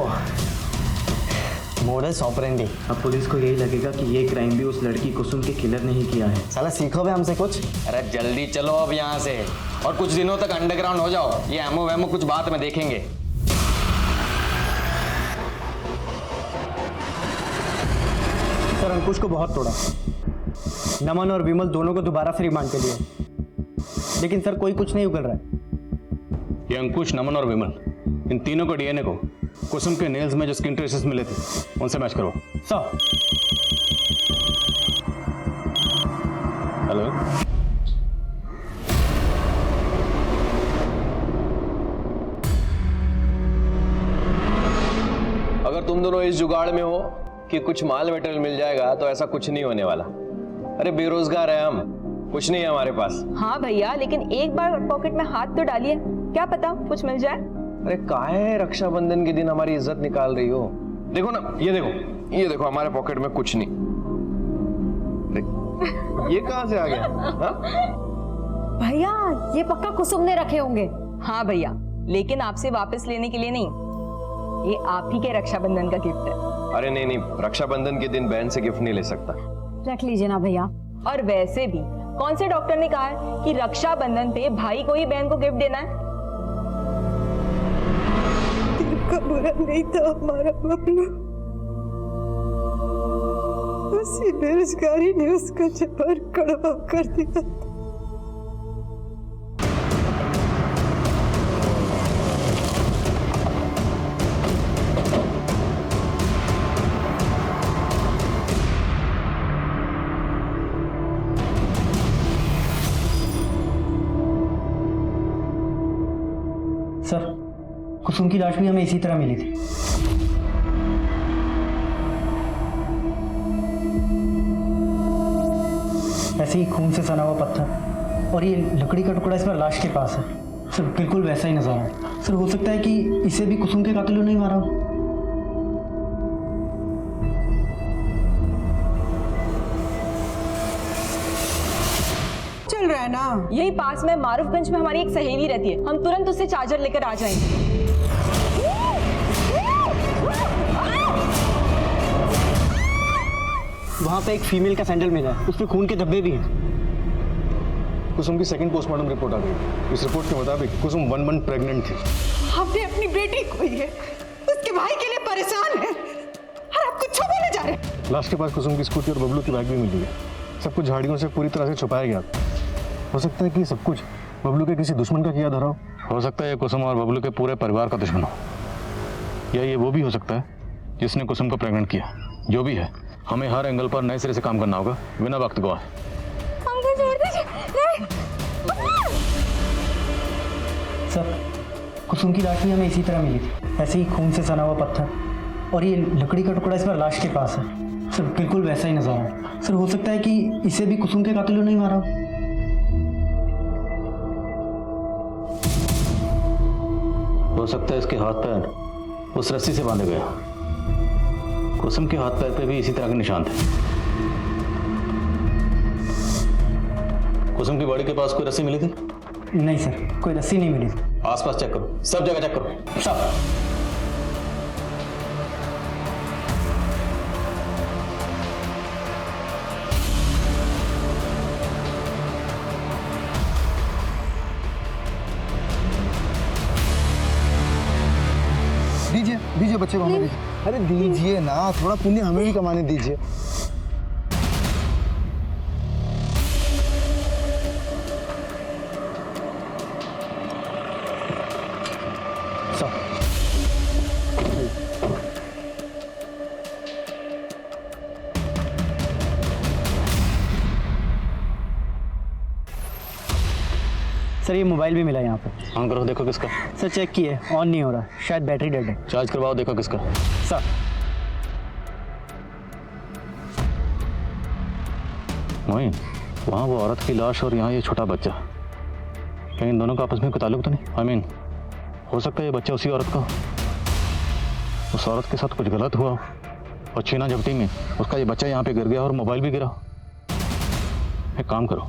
J: मोडस ऑपरेंडी। अब पुलिस को यही लगेगा कि ये क्राइम भी उस लड़की कुसुम के किलर ने ही किया है। साला सीखो बे हमसे कुछ।
G: अरे जल्दी चलो अब यहाँ से, और कुछ दिनों तक अंडरग्राउंड हो जाओ। ये एमओ वेमो कुछ बात में देखेंगे।
J: सर अंकुश को बहुत तोड़ा, नमन और विमल दोनों को दोबारा से रिमांड पे लिया, लेकिन सर कोई कुछ नहीं उगल रहा है।
M: ये अंकुश, नमन और विमल, इन तीनों को डीएनए को कुसुम के नेल्स में जो स्किन ट्रेसेस मिले थे उनसे मैच करो।
J: सर।
M: हेलो, अगर तुम दोनों इस जुगाड़ में हो कि कुछ माल मटेरियल मिल जाएगा तो ऐसा कुछ नहीं होने वाला। अरे बेरोजगार है हम, कुछ नहीं है हमारे पास।
A: हाँ भैया, लेकिन एक बार पॉकेट में हाथ तो डालिए, क्या पता कुछ मिल जाए।
D: अरे काहे रक्षाबंधन के दिन हमारी इज्जत निकाल रही हो? देखो ना, ये देखो हमारे पॉकेट में कुछ नहीं। ये कहां से आ गया? हाँ?
B: भैया ये पक्का कुसुम ने रखे होंगे।
A: हाँ भैया, लेकिन आपसे वापस लेने के लिए नहीं, ये आप ही के रक्षाबंधन का गिफ्ट है।
D: अरे नहीं, रक्षाबंधन के दिन बहन से गिफ्ट नहीं ले सकता।
B: रख लीजिए ना भैया।
A: और वैसे भी कौन से डॉक्टर ने कहा है कि रक्षाबंधन पे भाई को ही बहन को गिफ्ट देना है?
F: दिल का बुरा नहीं था हमारा बबलू, उसी बेरोजगारी ने उसका जबर कड़वा कर दिया।
J: सर कुसुम की लाश भी हमें इसी तरह मिली थी। ऐसे ही खून से सना हुआ पत्थर और ये लकड़ी का टुकड़ा इस पर लाश के पास है। सर बिल्कुल वैसा ही नज़ारा है। सर हो सकता है कि इसे भी कुसुम के कातिलों ने ही मारा हो।
F: चल रहा है ना?
A: यही पास में मारूफगंज में हमारी एक सहेली रहती है, हम तुरंत उससे चार्जर लेकर आ जाएंगे।
J: वहाँ पे एक फीमेल का सैंडल मिला है, उसमें खून के धब्बे भी हैं।
H: कुसुम की सेकंड पोस्टमार्टम रिपोर्ट आ गई। इस रिपोर्ट के मुताबिक कुसुम 1 मंथ प्रेग्नेंट थी।
F: हमने अपनी बेटी खोई है, उसके भाई के लिए परेशान है और आप कुछ बोले जा रहे हैं।
H: लाश के पास कुसुम की स्कूटी और बबलू की बाइक भी मिली है। सब कुछ झाड़ियों से पूरी तरह से छुपाया गया। हो सकता है कि सब कुछ बबलू के किसी दुश्मन का किया धरा हो सकता है ये कुसुम और बबलू के पूरे परिवार का दुश्मन हो, या ये वो भी हो सकता है जिसने कुसुम को प्रेग्नेंट किया। जो भी है, हमें हर एंगल पर नए सिरे से काम करना होगा बिना वक्त गवाए।
J: सर कुसुम की लाश भी हमें इसी तरह मिली थी, ऐसे ही खून से सना हुआ पत्थर और ये लकड़ी का टुकड़ा इस पर लाश के पास है। सर बिल्कुल वैसा ही नज़ारा है। सर हो सकता है कि इसे भी कुसुम के कातिलों ने ही मारा हो।
M: हो सकता है इसके हाथ पैर उस रस्सी से बांधे गए। कुसुम के हाथ पैर पे भी इसी तरह के निशान थे। कुसुम की बॉडी के पास कोई रस्सी मिली थी?
J: नहीं सर, कोई रस्सी नहीं मिली।
M: आसपास चेक करो, सब जगह चेक करो।
J: सब।
L: दीजिए दीजिए बच्चे को हमें दीजिए। अरे दीजिए ना, थोड़ा पुण्य हमें भी कमाने दीजिए।
J: सर ये मोबाइल भी मिला यहाँ पे।
M: ऑन करो, देखो किसका।
J: सर चेक किए, ऑन नहीं हो रहा, शायद बैटरी डेड है।
M: चार्ज करवाओ, देखो किसका।
J: सर
M: मोइन, वहाँ वो औरत की लाश और यहाँ ये छोटा बच्चा, कहीं इन दोनों का आपस में कोई ताल्लुक तो नहीं? आई मीन, हो सकता है ये बच्चा उसी औरत का हो। उस औरत के साथ कुछ गलत हुआ और छीना झपटी में उसका ये बच्चा यहाँ पे गिर गया और मोबाइल भी गिरा। एक काम करो,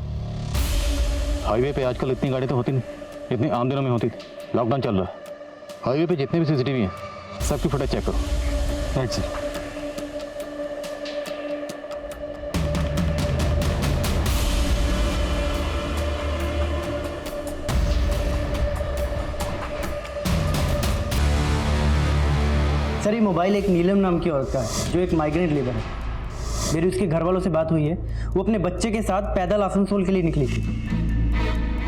M: हाईवे पे आजकल इतनी गाड़ी तो होती नहीं, इतनी आम दिनों में होती थी। लॉकडाउन चल रहा है, हाईवे पे जितने भी सीसीटीवी हैं सबकी फुटेज चेक करो। Right sir.
J: सर ये मोबाइल एक नीलम नाम की औरत का है जो एक माइग्रेंट लेबर है। मेरी उसके घर वालों से बात हुई है, वो अपने बच्चे के साथ पैदल आसनसोल के लिए निकली थी।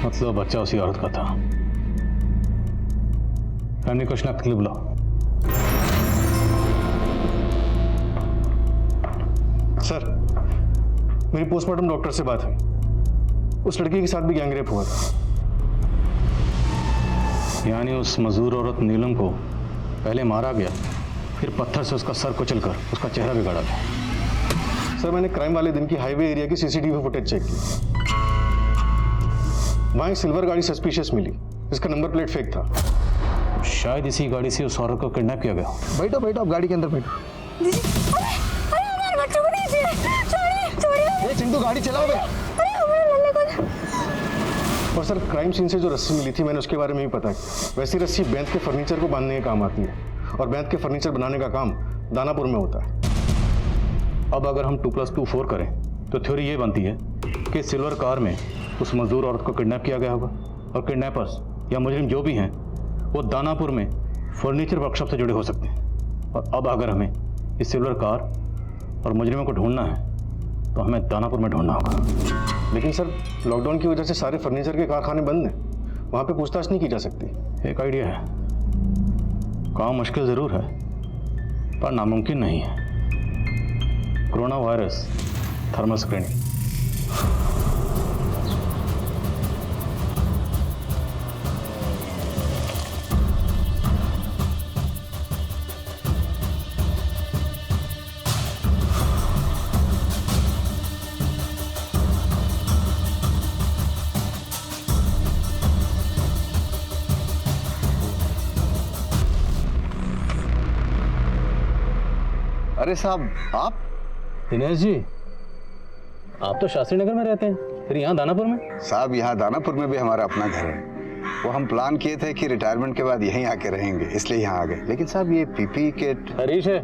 M: मतलब बच्चा उसी औरत का था। फैमिली को शनाख्त के लिए बुलाओ।
H: सर, मेरी पोस्टमार्टम डॉक्टर से बात हुई, उस लड़की के साथ भी गैंगरेप हुआ था।
M: यानी उस मजदूर औरत नीलम को पहले मारा गया, फिर पत्थर से उसका सर कुचलकर उसका चेहरा बिगाड़ा गया।
H: सर मैंने क्राइम वाले दिन की हाईवे एरिया की सीसीटीवी फुटेज चेक की। वहाँ एक सिल्वर गाड़ी सस्पिशियस मिली, इसका नंबर प्लेट फेक था।
M: शायद इसी गाड़ी से उस औरत को किडनैप किया गया।
L: बैठो बैठो, आप गाड़ी के अंदर बैठो। ये चिंटू गाड़ी चलाओ बे।
H: और सर क्राइम सीन से जो रस्सी मिली थी मैंने उसके बारे में भी पता किया। वैसी रस्सी बैंत के फर्नीचर को बांधने का काम आती है और बैंत के फर्नीचर बनाने का काम दानापुर में होता है।
M: अब अगर हम 2+2 4 करें तो थ्योरी ये बनती है कि सिल्वर कार में उस मजदूर औरत को किडनैप किया गया होगा और किडनैपर्स या मुजरिम जो भी हैं वो दानापुर में फर्नीचर वर्कशॉप से जुड़े हो सकते हैं। और अब अगर हमें इस सिल्वर कार और मुजरिमों को ढूंढना है तो हमें दानापुर में ढूंढना होगा।
H: लेकिन सर लॉकडाउन की वजह से सारे फर्नीचर के कारखाने बंद हैं, वहाँ पे पूछताछ नहीं की जा सकती।
M: एक आइडिया है, काम मुश्किल ज़रूर है पर नामुमकिन नहीं है। Corona virus thermal screening.
L: अरे साहब आप?
M: दिनेश जी, आप तो शास्त्री नगर में रहते हैं, फिर यहाँ दानापुर में?
L: साहब यहाँ दानापुर में भी हमारा अपना घर है। वो हम प्लान किए थे कि रिटायरमेंट के बाद यहीं आके रहेंगे, इसलिए यहाँ आ गए। लेकिन साहब ये पीपी किट।
M: हरीश है।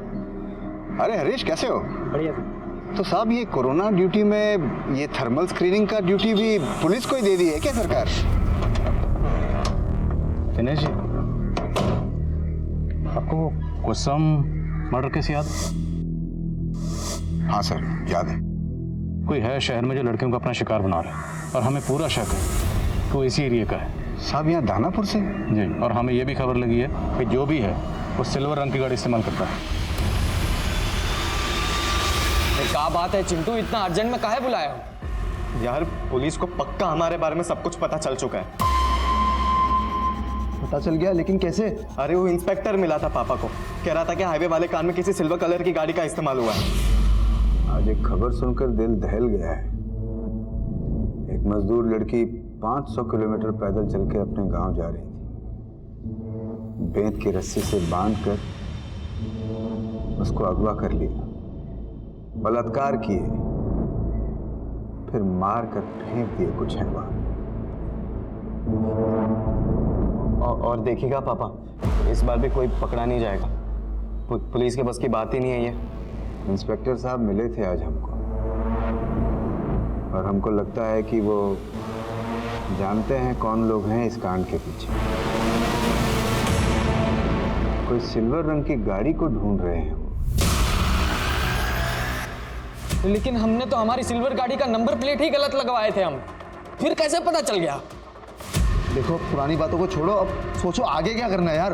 L: अरे हरीश कैसे हो?
J: बढ़िया।
L: तो साहब ये कोरोना ड्यूटी में ये थर्मल स्क्रीनिंग का ड्यूटी भी पुलिस को ही दे दी है क्या सरकार?
M: दिनेश जी, आपको कुसुम मर्डर केस याद?
L: हाँ सर याद है।
M: कोई है शहर में जो लड़कियों को अपना शिकार बना रहा है और हमें पूरा शक है तो इसी एरिया का है।
L: साहब यहाँ दानापुर से?
M: जी, और हमें यह भी खबर लगी है कि जो भी है वो सिल्वर रंग की गाड़ी इस्तेमाल करता है।
G: क्या बात है चिंटू, इतना अर्जेंट में काहे बुलाया हो?
P: यार पुलिस को पक्का हमारे बारे में सब कुछ पता चल चुका है।
J: पता चल गया, लेकिन कैसे?
P: अरे वो इंस्पेक्टर मिला था पापा को, कह रहा था कि हाईवे वाले कार में किसी सिल्वर कलर की गाड़ी का इस्तेमाल हुआ है।
L: आज एक खबर सुनकर दिल दहल गया है। एक मजदूर लड़की 500 किलोमीटर पैदल चल के अपने गांव जा रही थी। बेंत की रस्सी से बांधकर उसको अगवा कर लिया, बलात्कार किए, फिर मार कर फेंक दिए कुछ हैवान।
P: और देखिएगा पापा, इस बार भी कोई पकड़ा नहीं जाएगा। पुलिस के बस की बात ही नहीं है ये।
L: इंस्पेक्टर साहब मिले थे आज हमको, और हमको लगता है कि वो जानते हैं कौन लोग हैं इस कांड के पीछे। कोई सिल्वर रंग की गाड़ी को ढूंढ रहे हैं।
G: लेकिन हमने तो हमारी सिल्वर गाड़ी का नंबर प्लेट ही गलत लगवाए थे हम, फिर कैसे पता चल गया?
J: देखो पुरानी बातों को छोड़ो, अब सोचो आगे क्या करना है यार।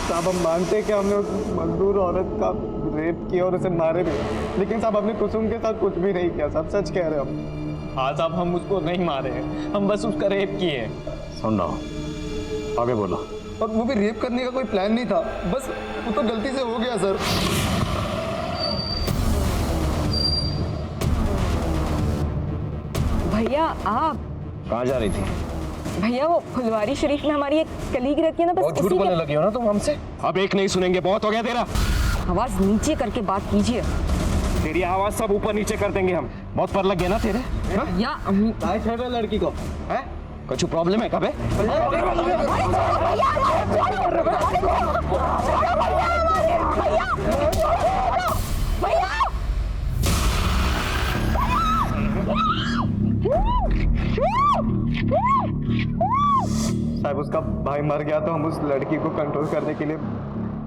P: साहब हम मानते हैं कि हमने उस मजदूर औरत का रेप किया और उसे मारे भी, लेकिन साहब हमने कुसुम के साथ कुछ भी नहीं किया। सब सच कह रहे हैं हम। हाँ साहब, हम उसको नहीं मारे हैं, हम बस उसका रेप किए हैं।
M: सुन रहा हूँ, आगे बोलो।
J: और वो भी रेप करने का कोई प्लान नहीं था, बस वो तो गलती से हो गया सर।
A: भैया आप
D: कहाँ जा रही थी?
A: भैया वो फुलवारी शरीफ में हमारी एक कलीग रहती है ना, बस
D: बहुत झूठ बोलने लगी हो ना तुम हमसे। अब एक नहीं सुनेंगे, बहुत हो गया तेरा।
A: आवाज नीचे करके बात कीजिए।
D: तेरी आवाज सब ऊपर नीचे कर देंगे हम। बहुत पर लग गया ना तेरे?
A: या
J: लड़की को
D: है कुछ प्रॉब्लम है? कब है?
P: साहब उसका भाई मर गया तो हम उस लड़की को कंट्रोल करने के लिए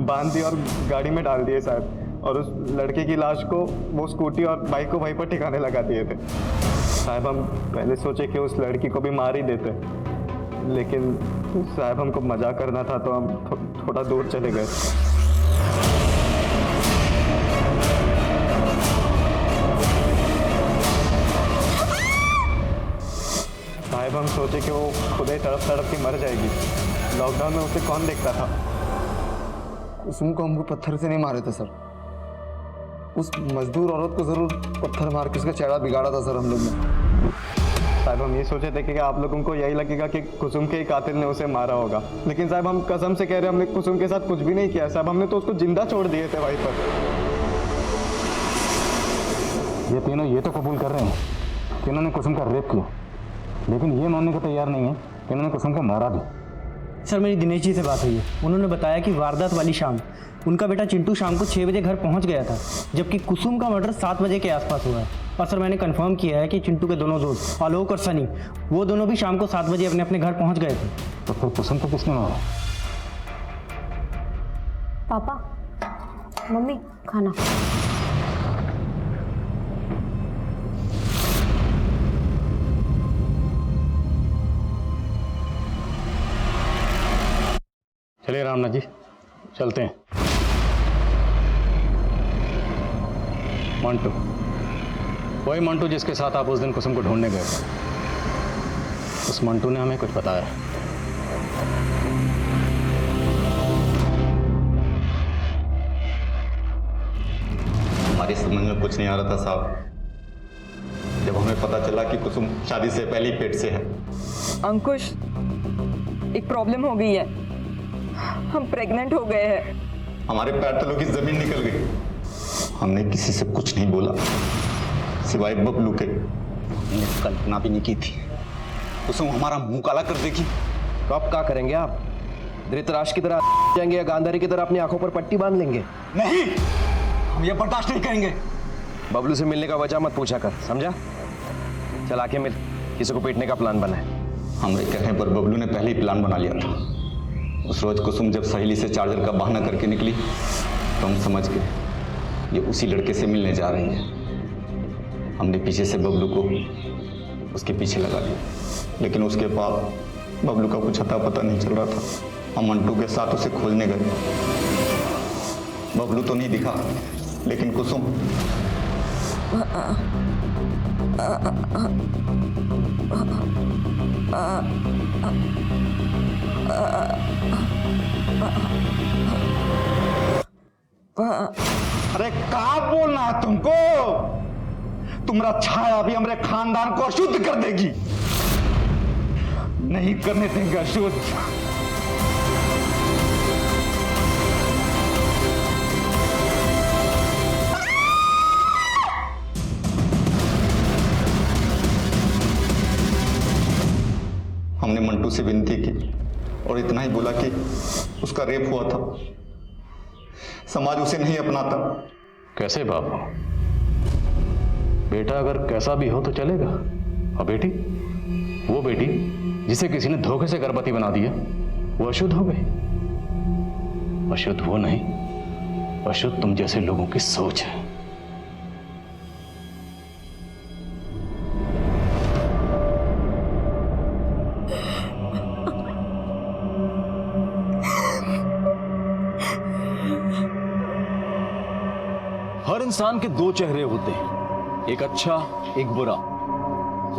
P: बांध दिए और गाड़ी में डाल दिए साहब, और उस लड़के की लाश को वो स्कूटी और बाइक को वहीं पर ठिकाने लगा दिए थे साहब। हम पहले सोचे कि उस लड़की को भी मार ही देते, लेकिन साहब हमको मजाक करना था तो हम थोड़ा दूर चले गए। साहब हम सोचे कि वो खुद ही तड़प तड़प के मर जाएगी। लॉकडाउन में उसे कौन देखता था?
J: कुसुम को हमको पत्थर से नहीं मारे थे सर, उस मजदूर औरत को जरूर पत्थर मार के उसका चेहरा बिगाड़ा था सर हम लोग ने।
P: साहब हम ये सोचे थे कि आप लोगों को यही लगेगा कि कुसुम के ही कातिल ने उसे मारा होगा, लेकिन साहब हम कसम से कह रहे हैं हमने कुसुम के साथ कुछ भी नहीं किया साहब। हमने तो उसको जिंदा छोड़ दिए थे वहीं पर।
M: ये तीनों ये तो कबूल कर रहे हैं कि इन्होंने कुसुम का रेप किया, लेकिन ये मानने को तैयार नहीं है कि इन्होंने कुसुम को मारा भी।
J: सर मेरी दिनेश जी से बात हुई है, उन्होंने बताया कि वारदात वाली शाम उनका बेटा चिंटू शाम को 6 बजे घर पहुंच गया था, जबकि कुसुम का मर्डर 7 बजे के आसपास हुआ है। और सर मैंने कंफर्म किया है कि चिंटू के दोनों दोस्त आलोक और सनी, वो दोनों भी शाम को 7 बजे अपने अपने घर पहुंच गए थे।
M: तो फिर कुसुम को किसने मारा?
B: पापा, मम्मी, खाना।
M: चलिए रामनाथ जी, चलते हैं। मंटू, वही मंटू जिसके साथ आप उस दिन कुसुम को ढूंढने गए थे, उस मंटू ने हमें कुछ बताया।
Q: हमारी समझ में कुछ नहीं आ रहा था साहब, जब हमें पता चला कि कुसुम शादी से पहले ही पेट से है।
A: अंकुश, एक प्रॉब्लम हो गई है, हम प्रेग्नेंट हो गए हैं।
Q: हमारे पैर तलों की जमीन निकल गई। हमने किसी से कुछ नहीं बोला सिवाय बबलू के। हमने कल्पना भी नहीं की थी कुसुम हमारा मुंह काला कर देगी।
D: तो अब क्या करेंगे आप? धृतराष्ट्र की तरह जाएंगे या गांधारी की तरह अपनी आंखों पर पट्टी बांध लेंगे?
C: नहीं, हम ये बर्दाश्त नहीं करेंगे।
D: बबलू से मिलने का वजह मत पूछा कर, समझा? चल आके मिल, किसी को पीटने का प्लान बना है।
Q: हमरे कहने पर बबलू ने पहले ही प्लान बना लिया था। उस रोज कुसुम जब सहेली से चार्जर का बहाना करके निकली तो हम समझ गए ये उसी लड़के से मिलने जा रही है। हमने पीछे से बबलू को उसके पीछे लगा दिया, लेकिन उसके बाद बबलू का कुछ अता पता नहीं चल रहा था। हम मंटू के साथ उसे खोजने गए। बबलू तो नहीं दिखा, लेकिन कुसुम
L: अरे कहा बोलना है तुमको? तुम्हारा छाया भी हमारे खानदान को अशुद्ध कर देगी। नहीं करने देंगे अशुद्ध।
Q: हमने मंटू से विनती की और इतना ही बोला कि उसका रेप हुआ था, समाज उसे नहीं अपनाता।
M: कैसे बाबू? बेटा अगर कैसा भी हो तो चलेगा, और बेटी, वो बेटी जिसे किसी ने धोखे से गर्भवती बना दिया, वो अशुद्ध हो गई। अशुद्ध वो नहीं, अशुद्ध तुम जैसे लोगों की सोच है।
H: हर इंसान के दो चेहरे होते हैं, एक अच्छा एक बुरा।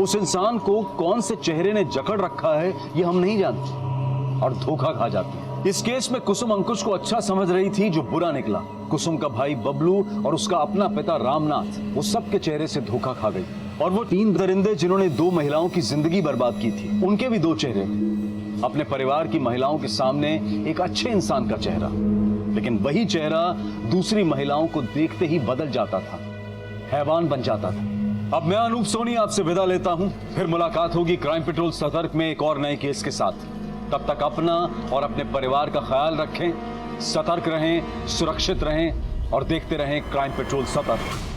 H: उस इंसान को कौन से चेहरे ने जकड़ रखा है ये हम नहीं जानते और धोखा खा जाते हैं। इस केस में कुसुम अंकुश को अच्छा समझ रही थी जो बुरा निकला। कुसुम का भाई बबलू और उसका अपना पिता रामनाथ, वो सबके चेहरे से धोखा खा गई। और वो 3 दरिंदे जिन्होंने 2 महिलाओं की जिंदगी बर्बाद की थी, उनके भी 2 चेहरे थे। अपने परिवार की महिलाओं के सामने एक अच्छे इंसान का चेहरा, लेकिन वही चेहरा दूसरी महिलाओं को देखते ही बदल जाता था, हैवान बन जाता था। अब मैं अनूप सोनी आपसे विदा लेता हूं, फिर मुलाकात होगी क्राइम पेट्रोल सतर्क में एक और नए केस के साथ। तब तक अपना और अपने परिवार का ख्याल रखें, सतर्क रहें, सुरक्षित रहें और देखते रहें क्राइम पेट्रोल सतर्क।